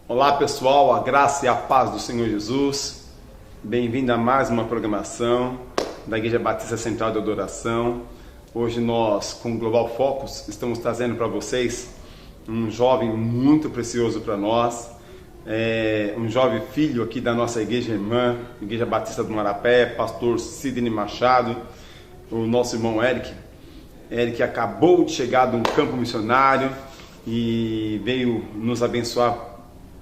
Olá pessoal, a graça e a paz do Senhor Jesus. Bem-vindo a mais uma programação da Igreja Batista Central de Adoração. Hoje nós, com o Global Focus, estamos trazendo para vocês um jovem muito precioso para nós. Um jovem filho aqui da nossa igreja irmã, Igreja Batista do Marapé, pastor Sidney Machado, o nosso irmão Eric. Eric acabou de chegar de um campo missionário e veio nos abençoar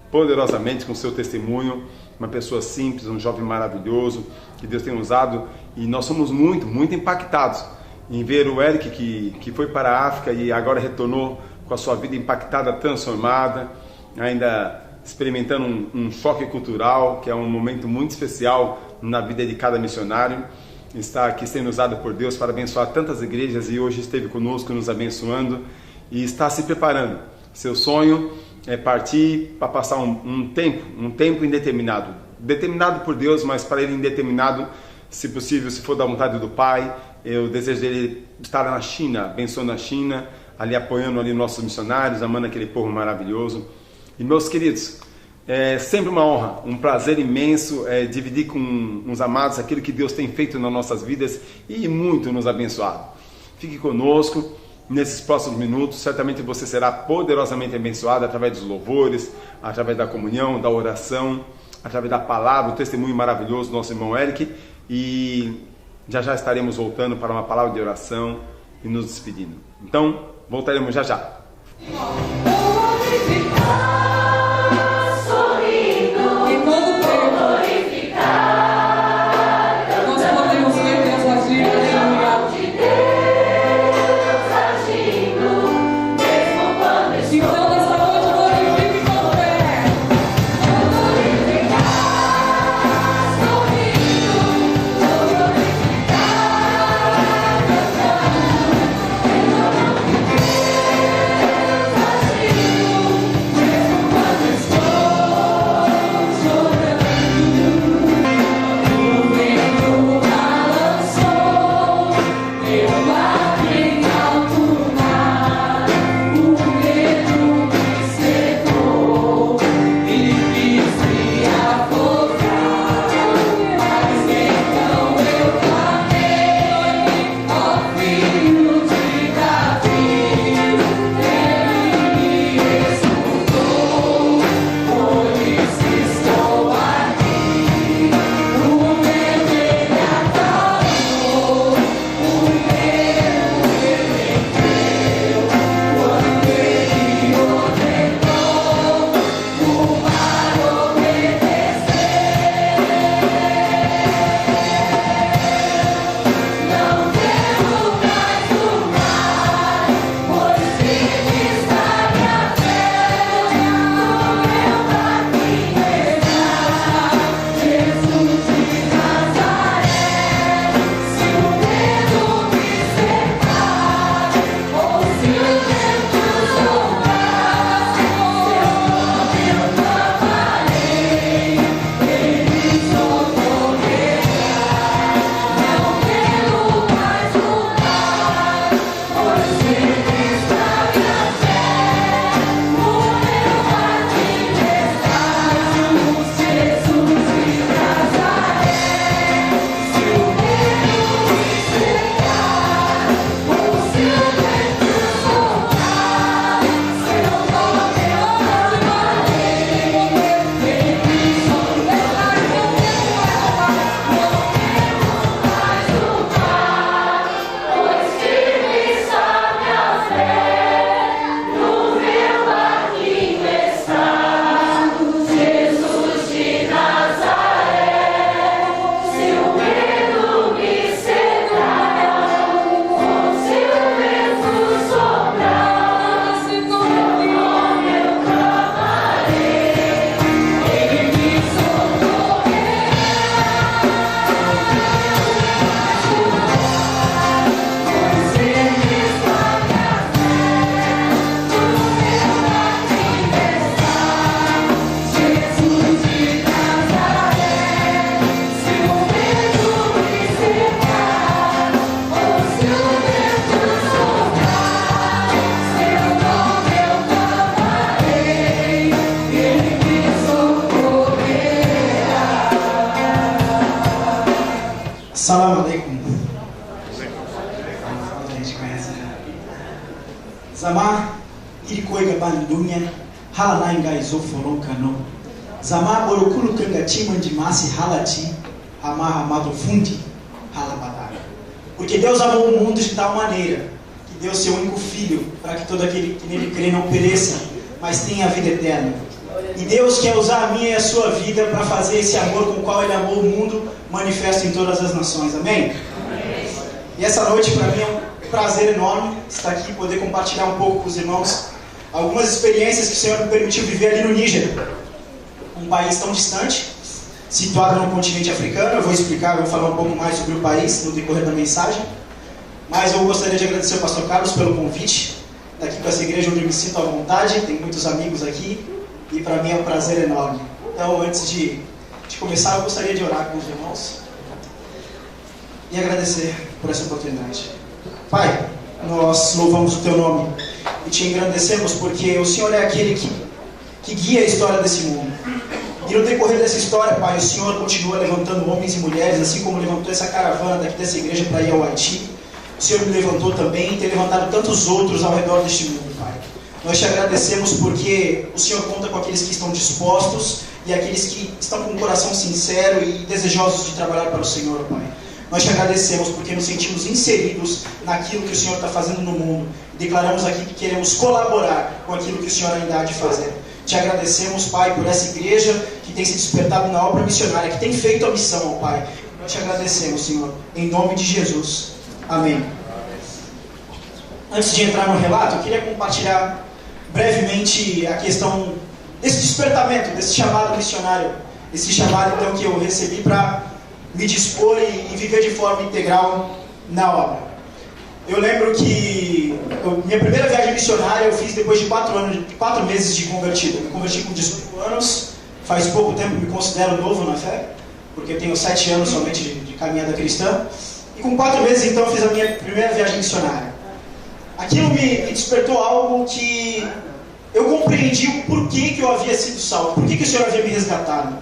poderosamente com seu testemunho. Uma pessoa simples, um jovem maravilhoso que Deus tem usado, e nós somos muito impactados em ver o Eric que foi para a África e agora retornou com a sua vida impactada, transformada, ainda experimentando um choque cultural, que é um momento muito especial na vida de cada missionário. Está aqui sendo usado por Deus para abençoar tantas igrejas e hoje esteve conosco nos abençoando e está se preparando. Seu sonho é partir para passar um tempo indeterminado, determinado por Deus, mas para ele indeterminado, se possível, se for da vontade do Pai. O desejo dele estar na China, abençoando a China, ali apoiando ali nossos missionários, amando aquele povo maravilhoso. E meus queridos, é sempre uma honra, um prazer imenso dividir com os amados aquilo que Deus tem feito nas nossas vidas e muito nos abençoado. Fique conosco nesses próximos minutos, certamente você será poderosamente abençoado através dos louvores, através da comunhão, da oração, através da palavra, o testemunho maravilhoso do nosso irmão Eric, e já estaremos voltando para uma palavra de oração e nos despedindo. Então, voltaremos já. Zama irikoiga bandunya hala nainga izofoloka no. Zama borokulu kanga timandi masi halati amar amado fundi hala batalha. Porque Deus amou o mundo de tal maneira que deu seu único filho para que todo aquele que nele crê não pereça, mas tenha a vida eterna. E Deus quer usar a minha e a sua vida para fazer esse amor com o qual Ele amou o mundo manifesto em todas as nações. Amém? Amém. E essa noite para mim é um prazer enorme estar aqui e poder compartilhar um pouco com os irmãos algumas experiências que o Senhor me permitiu viver ali no Níger, um país tão distante, situado no continente africano. Eu vou explicar, vou falar um pouco mais sobre o país no decorrer da mensagem, mas eu gostaria de agradecer ao pastor Carlos pelo convite, estar aqui com essa igreja onde eu me sinto à vontade, tem muitos amigos aqui, e para mim é um prazer enorme. Então, antes de começar, eu gostaria de orar com os irmãos e agradecer por essa oportunidade. Pai, nós louvamos o Teu nome e Te engrandecemos porque o Senhor é aquele que guia a história desse mundo. E no decorrer dessa história, Pai, o Senhor continua levantando homens e mulheres, assim como levantou essa caravana daqui dessa igreja para ir ao Haiti. O Senhor me levantou também e tem levantado tantos outros ao redor deste mundo, Pai. Nós Te agradecemos porque o Senhor conta com aqueles que estão dispostos e aqueles que estão com um coração sincero e desejosos de trabalhar para o Senhor, Pai. Nós Te agradecemos porque nos sentimos inseridos naquilo que o Senhor está fazendo no mundo. Declaramos aqui que queremos colaborar com aquilo que o Senhor ainda há de fazer. Te agradecemos, Pai, por essa igreja que tem se despertado na obra missionária, que tem feito a missão, ó Pai. Nós Te agradecemos, Senhor, em nome de Jesus. Amém. Antes de entrar no relato, eu queria compartilhar brevemente a questão desse despertamento, desse chamado missionário. Esse chamado, então, que eu recebi para me dispor e viver de forma integral na obra. Eu lembro que minha primeira viagem missionária eu fiz depois de 4 meses de convertido. Eu me converti com 18 anos, faz pouco tempo, me considero novo na fé, porque eu tenho 7 anos somente de caminhada cristã. E com 4 meses, então, eu fiz a minha primeira viagem missionária. Aquilo me despertou algo que eu compreendi o porquê que eu havia sido salvo, porquê que o Senhor havia me resgatado.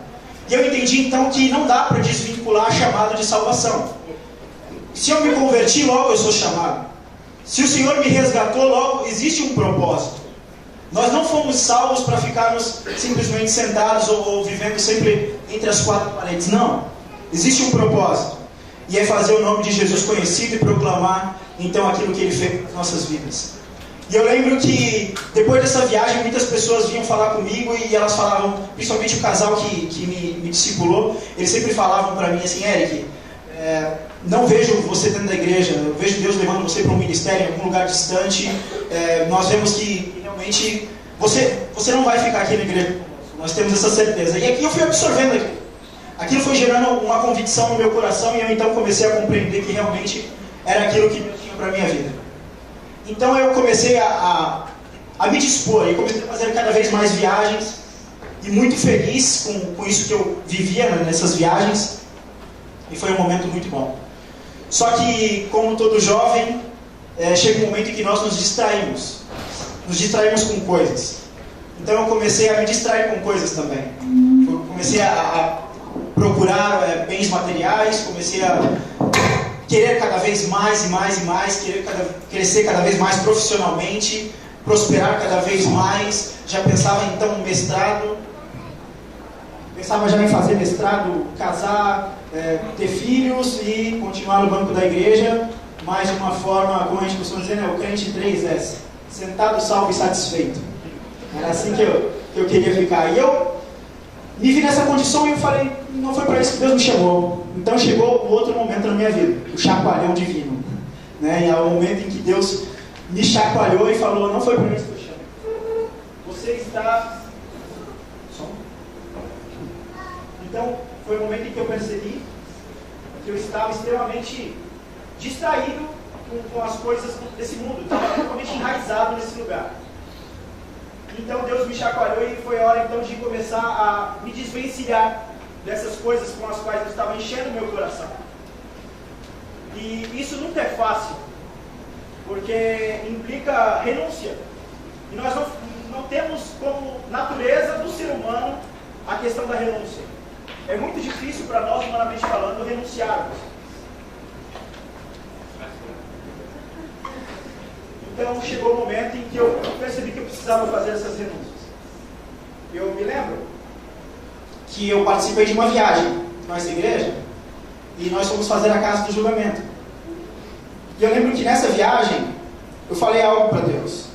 E eu entendi, então, que não dá para desvincular a chamada de salvação. Se eu me converti, logo eu sou chamado. Se o Senhor me resgatou, logo existe um propósito. Nós não fomos salvos para ficarmos simplesmente sentados ou vivendo sempre entre as 4 paredes. Não. Existe um propósito. E é fazer o nome de Jesus conhecido e proclamar, então, aquilo que Ele fez nas nossas vidas. E eu lembro que, depois dessa viagem, muitas pessoas vinham falar comigo e elas falavam, principalmente o casal que me discipulou, eles sempre falavam para mim assim: Eric, não vejo você dentro da igreja, eu vejo Deus levando você para um ministério em algum lugar distante, nós vemos que realmente você não vai ficar aqui na igreja, nós temos essa certeza. E aqui eu fui absorvendo aquilo foi gerando uma convicção no meu coração, e eu então comecei a compreender que realmente era aquilo que Deus tinha para a minha vida. Então eu comecei a me dispor, e comecei a fazer cada vez mais viagens, e muito feliz com isso que eu vivia nessas viagens, e foi um momento muito bom. Só que, como todo jovem, chega um momento em que nós nos distraímos com coisas. Então eu comecei a me distrair com coisas também. Eu comecei a procurar bens materiais, comecei a querer cada vez mais e mais e mais, querer crescer cada vez mais profissionalmente, prosperar cada vez mais. Já pensava então no mestrado, pensava já em fazer mestrado, casar, ter filhos e continuar no banco da igreja, mas de uma forma, como a gente costuma dizer, o crente 3S, sentado, salvo e satisfeito. Era assim que eu queria ficar. E eu me vi nessa condição e eu falei, não foi para isso que Deus me chamou. Então chegou o outro momento na minha vida, o chacoalhão divino. E é o momento em que Deus me chacoalhou e falou, não foi para isso que eu chamei. Você está... Então, foi o momento em que eu percebi que eu estava extremamente distraído com as coisas desse mundo. Estava totalmente enraizado nesse lugar. Então Deus me chacoalhou e foi a hora então de começar a me desvencilhar dessas coisas com as quais eu estava enchendo o meu coração. E isso nunca é fácil, porque implica renúncia. E nós não temos como natureza do ser humano a questão da renúncia. É muito difícil para nós, humanamente falando, renunciarmos. Então chegou o momento em que eu percebi que eu precisava fazer essas renúncias. Eu me lembro que eu participei de uma viagem com essa igreja e nós fomos fazer a casa do julgamento. E eu lembro que nessa viagem eu falei algo para Deus.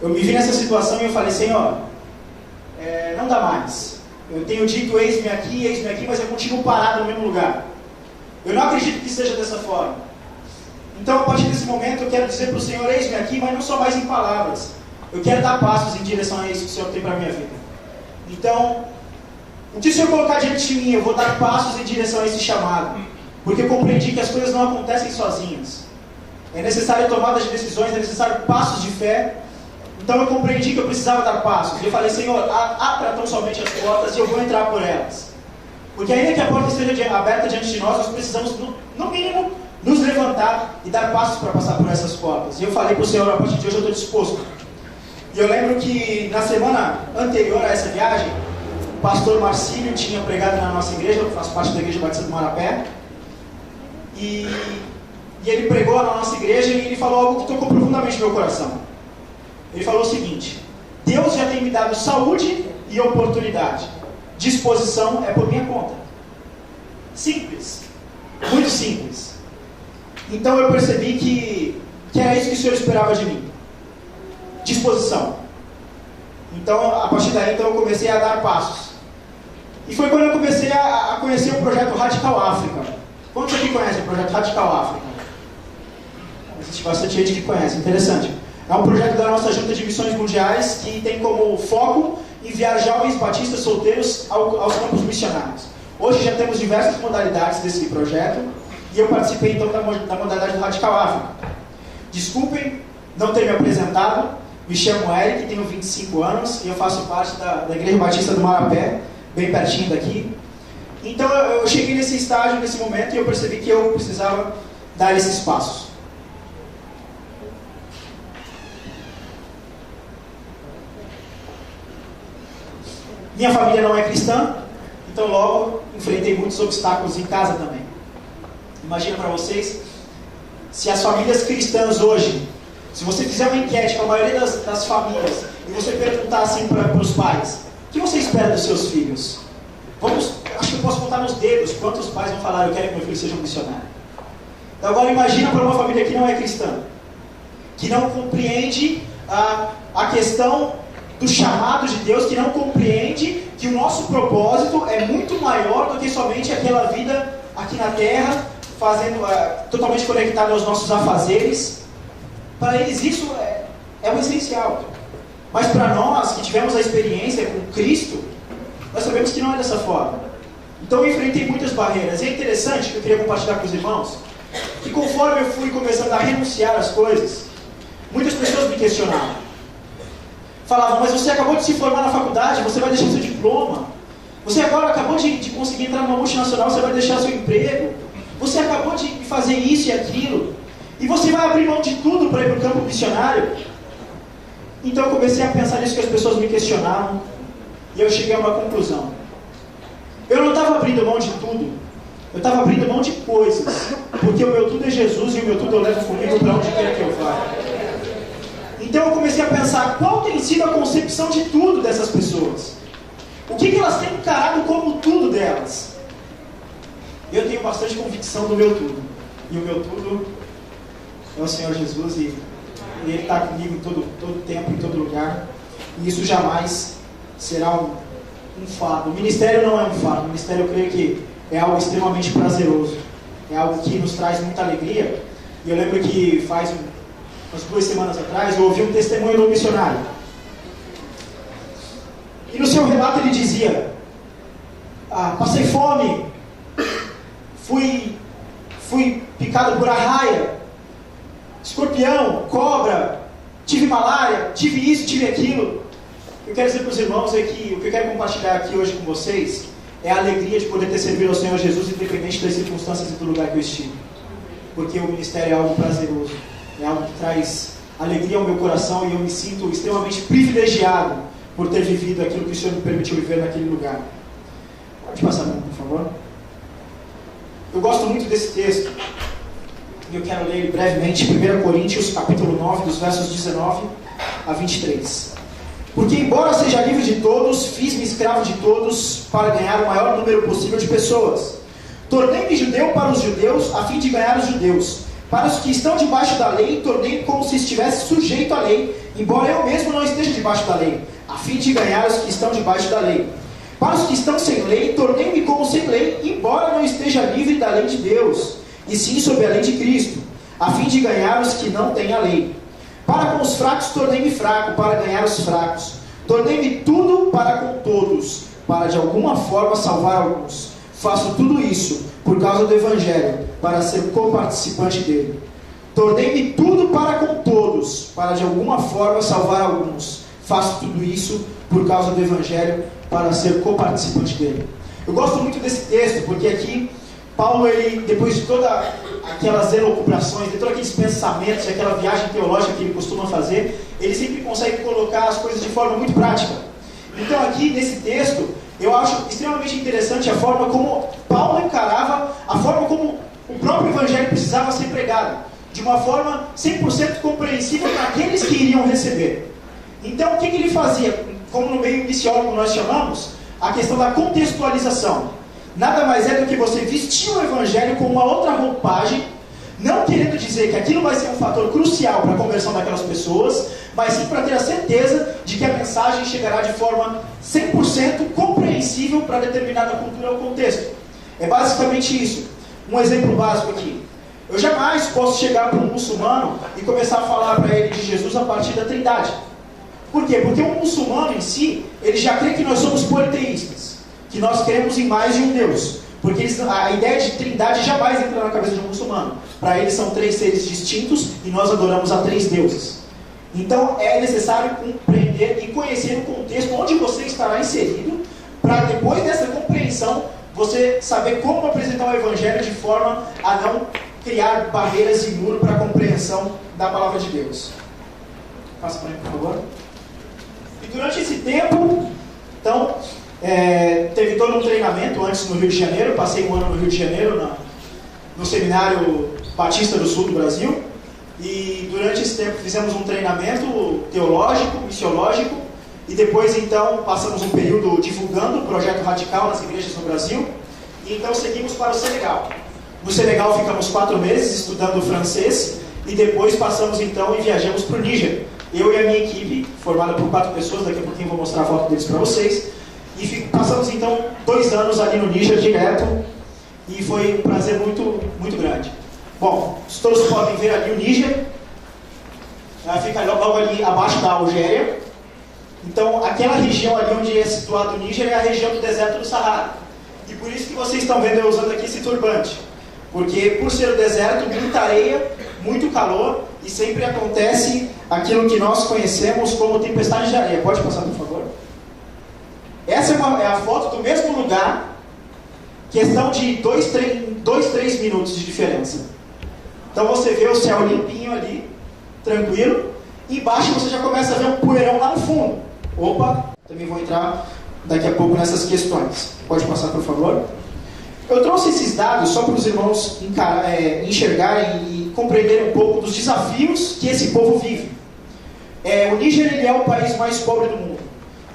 Eu me vi nessa situação e eu falei: Senhor, não dá mais. Eu tenho dito eis-me aqui, mas eu continuo parado no mesmo lugar. Eu não acredito que seja dessa forma. Então, a partir desse momento, eu quero dizer para o Senhor: eis-me aqui, mas não só mais em palavras. Eu quero dar passos em direção a isso que o Senhor tem para a minha vida. Então, o que o Senhor colocar diante de mim, eu vou dar passos em direção a esse chamado. Porque eu compreendi que as coisas não acontecem sozinhas. É necessário tomada de decisões, é necessário passos de fé. Então eu compreendi que eu precisava dar passos. E eu falei: Senhor, abra tão somente as portas e eu vou entrar por elas. Porque ainda que a porta esteja aberta diante de nós, nós precisamos, no mínimo, nos levantar e dar passos para passar por essas portas. E eu falei para o Senhor: a partir de hoje eu estou disposto. E eu lembro que na semana anterior a essa viagem, o pastor Marcílio tinha pregado na nossa igreja. Eu faço parte da Igreja Batista do Marapé. E ele pregou na nossa igreja e ele falou algo que tocou profundamente no meu coração. Ele falou o seguinte: Deus já tem me dado saúde e oportunidade. Disposição é por minha conta. Simples. Muito simples. Então eu percebi que era isso que o Senhor esperava de mim. Disposição. Então, a partir daí, eu comecei a dar passos. E foi quando eu comecei a conhecer o projeto Radical África. Quantos aqui conhecem o projeto Radical África? Existe bastante gente que conhece. Interessante. É um projeto da nossa Junta de Missões Mundiais que tem como foco enviar jovens batistas solteiros aos campos missionários. Hoje já temos diversas modalidades desse projeto e eu participei então da modalidade do Radical África. Desculpem não ter me apresentado, me chamo Eric, tenho 25 anos e eu faço parte da Igreja Batista do Marapé, bem pertinho daqui. Então eu cheguei nesse estágio, nesse momento, e eu percebi que eu precisava dar esses passos. Minha família não é cristã, então logo enfrentei muitos obstáculos em casa também. Imagina para vocês, se as famílias cristãs hoje, se você fizer uma enquete com a maioria das famílias, e você perguntar assim para os pais: o que você espera dos seus filhos? Acho que eu posso contar nos dedos quantos pais vão falar: eu quero que meu filho seja um missionário. Então agora imagina para uma família que não é cristã, que não compreende a questão do chamado de Deus, que não compreende que o nosso propósito é muito maior do que somente aquela vida aqui na terra, totalmente conectada aos nossos afazeres. Para eles isso é o essencial. Mas para nós, que tivemos a experiência com Cristo, nós sabemos que não é dessa forma. Então eu enfrentei muitas barreiras. E é interessante, que eu queria compartilhar com os irmãos, que conforme eu fui começando a renunciar às coisas, muitas pessoas me questionavam. Falavam: mas você acabou de se formar na faculdade, você vai deixar seu diploma. Você agora acabou de conseguir entrar numa multinacional, você vai deixar seu emprego. Você acabou de fazer isso e aquilo. E você vai abrir mão de tudo para ir para o campo missionário? Então eu comecei a pensar nisso que as pessoas me questionavam. E eu cheguei a uma conclusão. Eu não estava abrindo mão de tudo. Eu estava abrindo mão de coisas. Porque o meu tudo é Jesus e o meu tudo eu levo comigo para onde quer que eu vá. Então eu comecei a pensar: qual tem sido a concepção de tudo dessas pessoas? O que elas têm encarado como tudo delas? Eu tenho bastante convicção do meu tudo. E o meu tudo é o Senhor Jesus, e Ele está comigo em todo tempo, em todo lugar. E isso jamais será um fardo. O ministério não é um fardo. O ministério, eu creio que é algo extremamente prazeroso. É algo que nos traz muita alegria. E eu lembro que faz umas 2 semanas atrás, eu ouvi um testemunho do missionário. E no seu relato ele dizia: passei fome, fui picado por arraia, escorpião, cobra, tive malária, tive isso, tive aquilo. Eu quero dizer para os irmãos é que o que eu quero compartilhar aqui hoje com vocês é a alegria de poder ter servido ao Senhor Jesus, independente das circunstâncias e do lugar que eu estive. Porque o ministério é algo prazeroso. É algo que traz alegria ao meu coração e eu me sinto extremamente privilegiado por ter vivido aquilo que o Senhor me permitiu viver naquele lugar. Pode passar, por favor. Eu gosto muito desse texto. e eu quero ler ele brevemente, 1 Coríntios, capítulo 9, dos versos 19 a 23. Porque, embora seja livre de todos, fiz-me escravo de todos para ganhar o maior número possível de pessoas. Tornei-me judeu para os judeus, a fim de ganhar os judeus. Para os que estão debaixo da lei, tornei-me como se estivesse sujeito à lei, embora eu mesmo não esteja debaixo da lei, a fim de ganhar os que estão debaixo da lei. Para os que estão sem lei, tornei-me como sem lei, embora não esteja livre da lei de Deus, e sim sob a lei de Cristo, a fim de ganhar os que não têm a lei. Para com os fracos, tornei-me fraco, para ganhar os fracos. Tornei-me tudo para com todos, para de alguma forma salvar alguns. Faço tudo isso por causa do Evangelho, para ser coparticipante dele. Tornei-me tudo para com todos, para de alguma forma salvar alguns. Faço tudo isso por causa do Evangelho, para ser coparticipante dele. Eu gosto muito desse texto, porque aqui Paulo, ele, depois de todas aquelas elucubrações, de todos aqueles pensamentos, aquela viagem teológica que ele costuma fazer, ele sempre consegue colocar as coisas de forma muito prática. Então aqui, nesse texto, eu acho extremamente interessante a forma como Paulo encarava, a forma como o próprio Evangelho precisava ser pregado, de uma forma 100% compreensível para aqueles que iriam receber. Então, o que ele fazia? Como no meio missiólogo nós chamamos, a questão da contextualização. Nada mais é do que você vestir o Evangelho com uma outra roupagem, não querendo dizer que aquilo vai ser um fator crucial para a conversão daquelas pessoas, mas sim para ter a certeza de que a mensagem chegará de forma 100% compreensível para determinada cultura ou contexto. É basicamente isso. Um exemplo básico aqui. Eu jamais posso chegar para um muçulmano e começar a falar para ele de Jesus a partir da Trindade. Por quê? Porque um muçulmano em si, ele já crê que nós somos politeístas, que nós cremos em mais de um Deus. Porque a ideia de Trindade jamais entra na cabeça de um muçulmano. Para eles são 3 seres distintos e nós adoramos a 3 deuses. Então é necessário compreender e conhecer o contexto onde você estará inserido, para depois dessa compreensão, você saber como apresentar o Evangelho de forma a não criar barreiras e muro para a compreensão da palavra de Deus. Passa para mim, por favor. E durante esse tempo, então, teve todo um treinamento antes no Rio de Janeiro. Passei um ano no Rio de Janeiro, no Seminário Batista do Sul do Brasil. E durante esse tempo fizemos um treinamento teológico, missiológico. E depois, então, passamos um período divulgando o projeto radical nas igrejas no Brasil. E então seguimos para o Senegal. No Senegal ficamos 4 meses estudando francês. E depois passamos então e viajamos para o Níger. Eu e a minha equipe, formada por 4 pessoas, daqui a pouquinho vou mostrar a foto deles para vocês. E passamos então 2 anos ali no Níger direto. E foi um prazer muito, muito grande. Bom, todos podem ver ali o Níger. Fica logo ali abaixo da Algéria. Então, aquela região ali onde é situado o Níger é a região do deserto do Saara. E por isso que vocês estão vendo eu usando aqui esse turbante. Porque por ser o deserto, muita areia, muito calor, e sempre acontece aquilo que nós conhecemos como tempestade de areia. Pode passar, por favor? Essa é a foto do mesmo lugar, questão de 2-3 minutos de diferença. Então você vê o céu limpinho ali, tranquilo, e embaixo você já começa a ver um poeirão lá no fundo. Opa, também vou entrar daqui a pouco nessas questões. Pode passar, por favor? Eu trouxe esses dados só para os irmãos enxergarem e compreenderem um pouco dos desafios que esse povo vive. O Níger ele é o país mais pobre do mundo.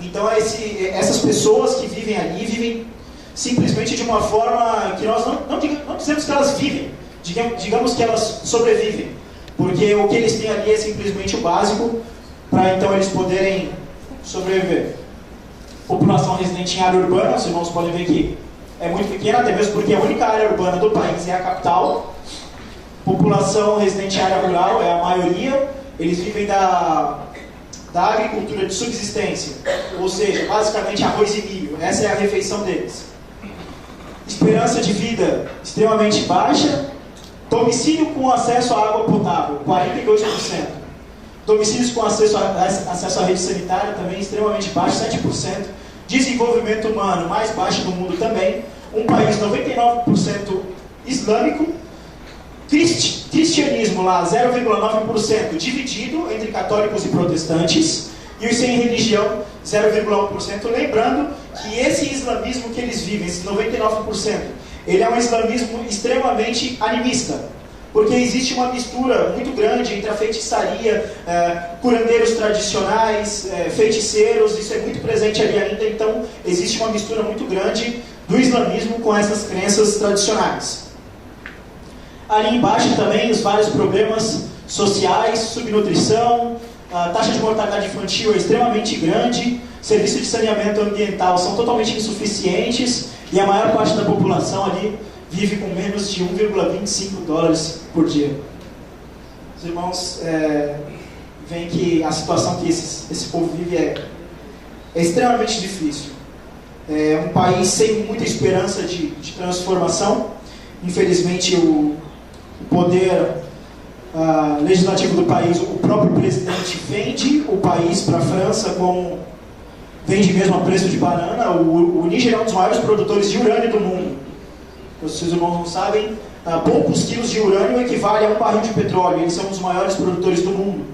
Então essas pessoas que vivem ali vivem simplesmente de uma forma que nós não dizemos que elas vivem, digamos que elas sobrevivem. Porque o que eles têm ali é simplesmente o básico para então eles poderem sobreviver. População residente em área urbana, os irmãos podem ver que é muito pequena, até mesmo porque a única área urbana do país é a capital. População residente em área rural é a maioria. Eles vivem da agricultura de subsistência, ou seja, basicamente arroz e milho. Essa é a refeição deles. Esperança de vida extremamente baixa. Domicílio com acesso à água potável, 42%. Domicílios com acesso à rede sanitária também extremamente baixo, 7%. Desenvolvimento humano mais baixo do mundo também. Um país 99% islâmico. Cristianismo lá 0,9%, dividido entre católicos e protestantes. E os sem religião 0,1%. Lembrando que esse islamismo que eles vivem, esse 99%, ele é um islamismo extremamente animista. porque existe uma mistura muito grande entre a feitiçaria, curandeiros tradicionais, feiticeiros, isso é muito presente ali ainda, então existe uma mistura muito grande do islamismo com essas crenças tradicionais. Ali embaixo também os vários problemas sociais, subnutrição, a taxa de mortalidade infantil é extremamente grande, serviços de saneamento ambiental são totalmente insuficientes e a maior parte da população ali vive com menos de 1,25 dólares por dia. Os irmãos veem que a situação que esse povo vive é extremamente difícil. É um país sem muita esperança de transformação. Infelizmente, o poder legislativo do país, o próprio presidente vende o país para a França como vende mesmo a preço de banana. O Níger é um dos maiores produtores de urânio do mundo. Se os irmãos não sabem, poucos quilos de urânio equivale a um barril de petróleo. Eles são os maiores produtores do mundo.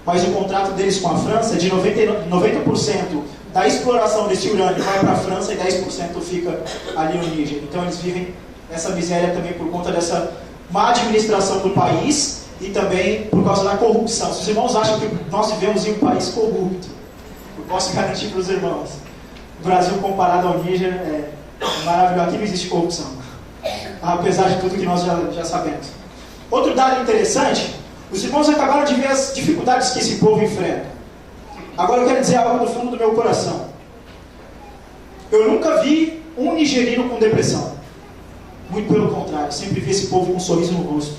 Mas o contrato deles com a França é de 90% da exploração desse urânio vai para a França e 10% fica ali no Níger. Então eles vivem essa miséria também por conta dessa má administração do país e também por causa da corrupção. Se os irmãos acham que nós vivemos em um país corrupto, eu posso garantir para os irmãos, o Brasil comparado ao Níger é maravilhoso. Aqui não existe corrupção, apesar de tudo que nós já sabemos. Outro dado interessante, os irmãos acabaram de ver as dificuldades que esse povo enfrenta. Agora eu quero dizer algo do fundo do meu coração. Eu nunca vi um nigeriano com depressão. Muito pelo contrário, sempre vi esse povo com um sorriso no rosto,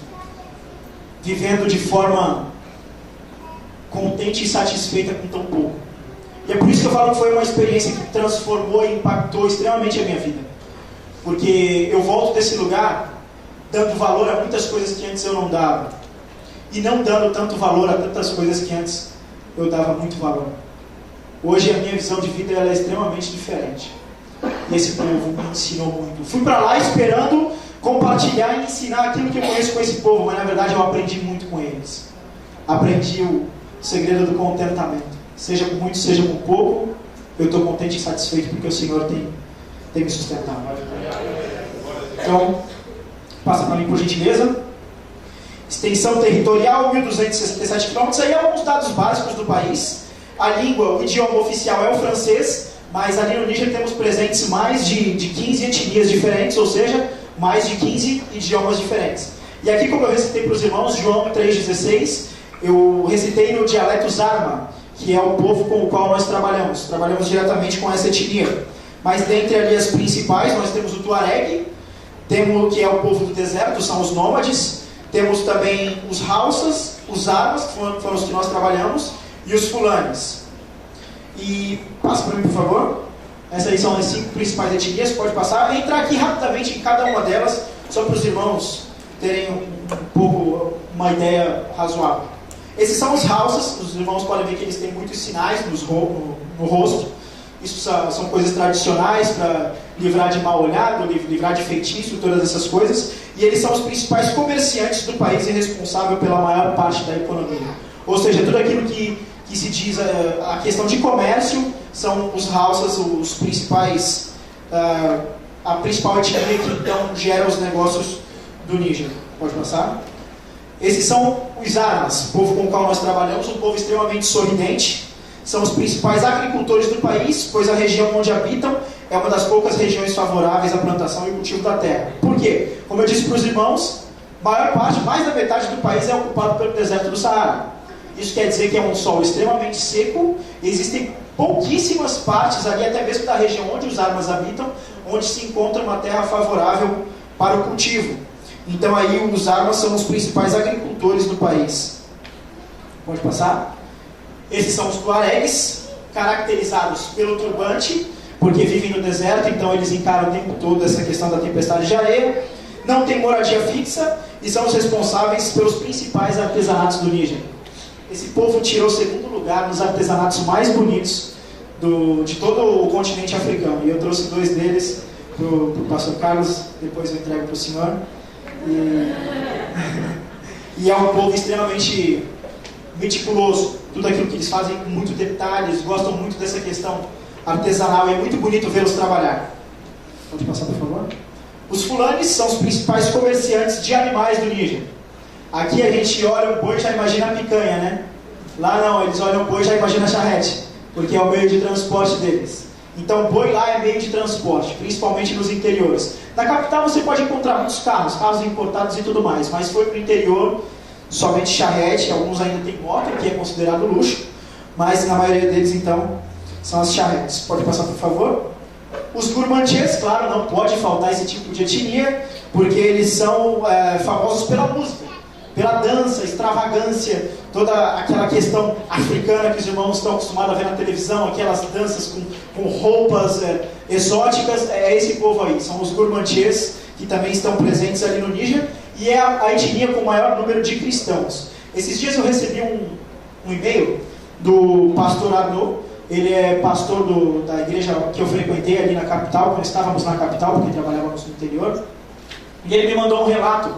vivendo de forma contente e satisfeita com tão pouco. E é por isso que eu falo que foi uma experiência que transformou e impactou extremamente a minha vida. Porque eu volto desse lugar dando valor a muitas coisas que antes eu não dava. E não dando tanto valor a tantas coisas que antes eu dava muito valor. Hoje a minha visão de vida ela é extremamente diferente. E esse povo me ensinou muito. Fui para lá esperando compartilhar e ensinar aquilo que eu conheço com esse povo, mas na verdade eu aprendi muito com eles. Aprendi o segredo do contentamento. Seja com muito, seja com pouco, eu estou contente e satisfeito porque o Senhor tem me sustentado. Então, passa para mim por gentileza. Extensão territorial, 1.267 km. Aí alguns dados básicos do país. A língua, o idioma oficial é o francês, mas ali no Níger temos presentes mais de 15 etnias diferentes, ou seja, mais de 15 idiomas diferentes. E aqui, como eu recitei para os irmãos, João 3,16, eu recitei no dialeto Zarma, que é o povo com o qual nós trabalhamos. Trabalhamos diretamente com essa etnia. Mas dentre ali as principais, nós temos o Tuareg, temos o que é o povo do deserto, são os nômades, temos também os Hausas, os Armas, que foram os que nós trabalhamos, e os Fulanis. E passa para mim, por favor. Essas aí são as 5 principais etnias, pode passar. Vou entrar aqui rapidamente em cada uma delas, só para os irmãos terem um pouco uma ideia razoável. Esses são os Hausas, os irmãos podem ver que eles têm muitos sinais no rosto. Isso são coisas tradicionais para livrar de mal olhado, livrar de feitiço, todas essas coisas. E eles são os principais comerciantes do país e responsáveis pela maior parte da economia. Ou seja, tudo aquilo que se diz a questão de comércio são os Hausas, os principais, a principal etnia que então gera os negócios do Níger. Pode passar? Esses são os Armas, o povo com o qual nós trabalhamos, um povo extremamente sorridente. São os principais agricultores do país, pois a região onde habitam é uma das poucas regiões favoráveis à plantação e cultivo da terra. Por quê? Como eu disse para os irmãos, maior parte, mais da metade do país é ocupado pelo deserto do Saara. Isso quer dizer que é um solo extremamente seco, e existem pouquíssimas partes ali, até mesmo da região onde os Armas habitam, onde se encontra uma terra favorável para o cultivo. Então aí os Armas são os principais agricultores do país. Pode passar? Esses são os Tuaregs, caracterizados pelo turbante, porque vivem no deserto, então eles encaram o tempo todo essa questão da tempestade de areia. Não tem moradia fixa e são os responsáveis pelos principais artesanatos do Níger. Esse povo tirou o segundo lugar nos artesanatos mais bonitos de todo o continente africano. E eu trouxe 2 deles para o pastor Carlos, depois eu entrego para o senhor. E é um povo extremamente meticuloso. Tudo aquilo que eles fazem com muito detalhes, gostam muito dessa questão artesanal. É muito bonito vê-los trabalhar. Pode passar, por favor? Os Fulanis são os principais comerciantes de animais do Níger. Aqui a gente olha o boi e já imagina a picanha, né? Lá não, eles olham o boi e já imagina a charrete, porque é o meio de transporte deles. Então o boi lá é meio de transporte, principalmente nos interiores. Na capital você pode encontrar muitos carros importados e tudo mais, mas foi para o interior somente charrete, alguns ainda tem moto, que é considerado luxo, mas na maioria deles então são as charretes. Pode passar, por favor? Os gourmandiers, claro, não pode faltar esse tipo de etnia, porque eles são famosos pela música, pela dança, extravagância, toda aquela questão africana que os irmãos estão acostumados a ver na televisão, aquelas danças com roupas exóticas, é esse povo aí, são os gourmandiers, que também estão presentes ali no Níger, e é a etnia com o maior número de cristãos. Esses dias eu recebi um e-mail do pastor Arnaud. Ele é pastor da igreja que eu frequentei ali na capital, quando estávamos na capital, porque trabalhávamos no interior. E ele me mandou um relato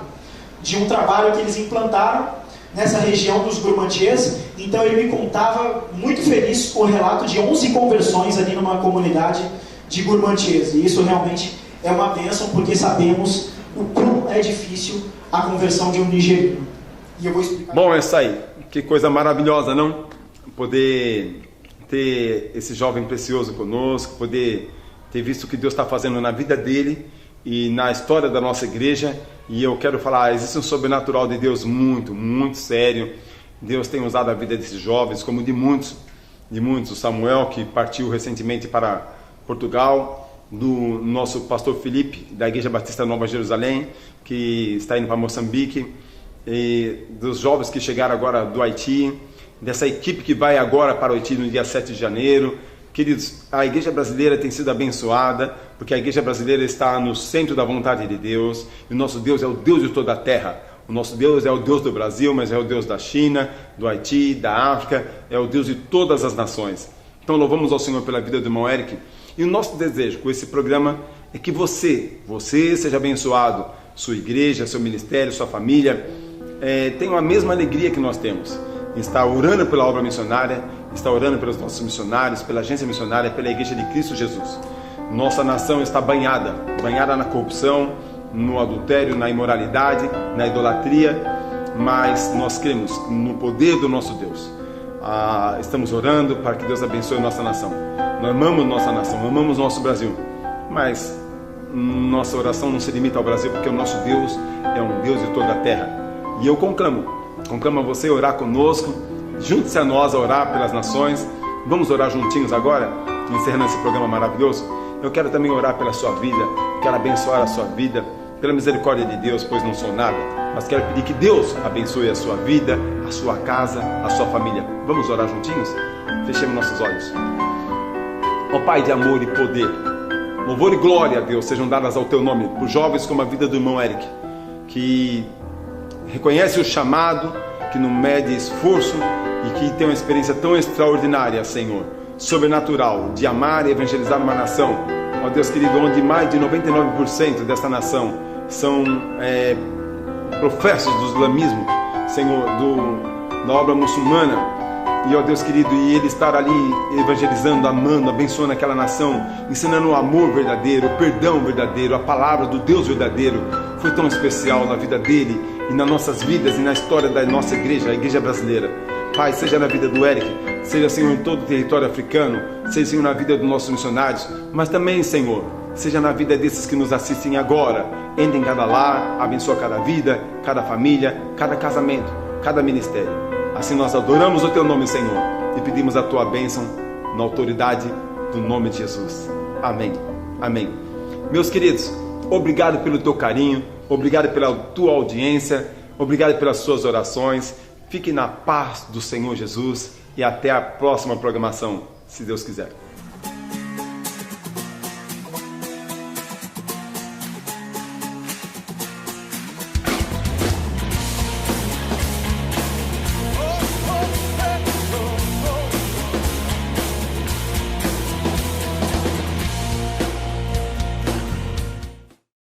de um trabalho que eles implantaram nessa região dos gourmandiers. Então ele me contava, muito feliz, com o relato de 11 conversões ali numa comunidade de gourmandiers. E isso realmente é uma bênção, porque sabemos o quão é difícil a conversão de um nigeriano. E eu vou explicar. Bom, é isso aí. Que coisa maravilhosa, não? Poder ter esse jovem precioso conosco, poder ter visto o que Deus está fazendo na vida dele e na história da nossa igreja. E eu quero falar, existe um sobrenatural de Deus muito, muito sério. Deus tem usado a vida desses jovens, como de muitos. O Samuel, que partiu recentemente para Portugal, do nosso pastor Felipe, da Igreja Batista Nova Jerusalém, que está indo para Moçambique, e dos jovens que chegaram agora do Haiti, dessa equipe que vai agora para o Haiti no dia 7 de janeiro. Queridos, a igreja brasileira tem sido abençoada, porque a igreja brasileira está no centro da vontade de Deus, e o nosso Deus é o Deus de toda a terra. O nosso Deus é o Deus do Brasil, mas é o Deus da China, do Haiti, da África, é o Deus de todas as nações. Então louvamos ao Senhor pela vida do irmão Eric, e o nosso desejo com esse programa é que você seja abençoado, sua igreja, seu ministério, sua família, tenham a mesma alegria que nós temos. Está orando pela obra missionária, está orando pelos nossos missionários, pela agência missionária, pela Igreja de Cristo Jesus. Nossa nação está banhada na corrupção, no adultério, na imoralidade, na idolatria, mas nós cremos no poder do nosso Deus. Estamos orando para que Deus abençoe nossa nação. Nós amamos nossa nação, amamos nosso Brasil, mas nossa oração não se limita ao Brasil, porque o nosso Deus é um Deus de toda a terra. E eu conclamo a você orar conosco, junte-se a nós a orar pelas nações. Vamos orar juntinhos agora, encerrando esse programa maravilhoso. Eu quero também orar pela sua vida, quero abençoar a sua vida, pela misericórdia de Deus, pois não sou nada, mas quero pedir que Deus abençoe a sua vida, a sua casa, a sua família. Vamos orar juntinhos? Fechemos nossos olhos. Ó Pai de amor e poder, louvor e glória a Deus sejam dadas ao Teu nome, por jovens como a vida do irmão Eric, que reconhece o chamado, que não mede esforço e que tem uma experiência tão extraordinária, Senhor, sobrenatural, de amar e evangelizar uma nação, ó Deus querido, onde mais de 99% dessa nação são professos do islamismo, Senhor, da obra muçulmana. E ó Deus querido, e ele estar ali evangelizando, amando, abençoando aquela nação, ensinando o amor verdadeiro, o perdão verdadeiro, a palavra do Deus verdadeiro, foi tão especial na vida dele e nas nossas vidas e na história da nossa igreja, a igreja brasileira. Pai, seja na vida do Eric, seja, Senhor, em todo o território africano, seja, Senhor, na vida dos nossos missionários, mas também, Senhor, seja na vida desses que nos assistem agora. Entre em cada lar, abençoa cada vida, cada família, cada casamento, cada ministério. Assim nós adoramos o Teu nome, Senhor, e pedimos a Tua bênção na autoridade do nome de Jesus. Amém. Amém. Meus queridos, obrigado pelo Teu carinho, obrigado pela Tua audiência, obrigado pelas Suas orações. Fique na paz do Senhor Jesus e até a próxima programação, se Deus quiser.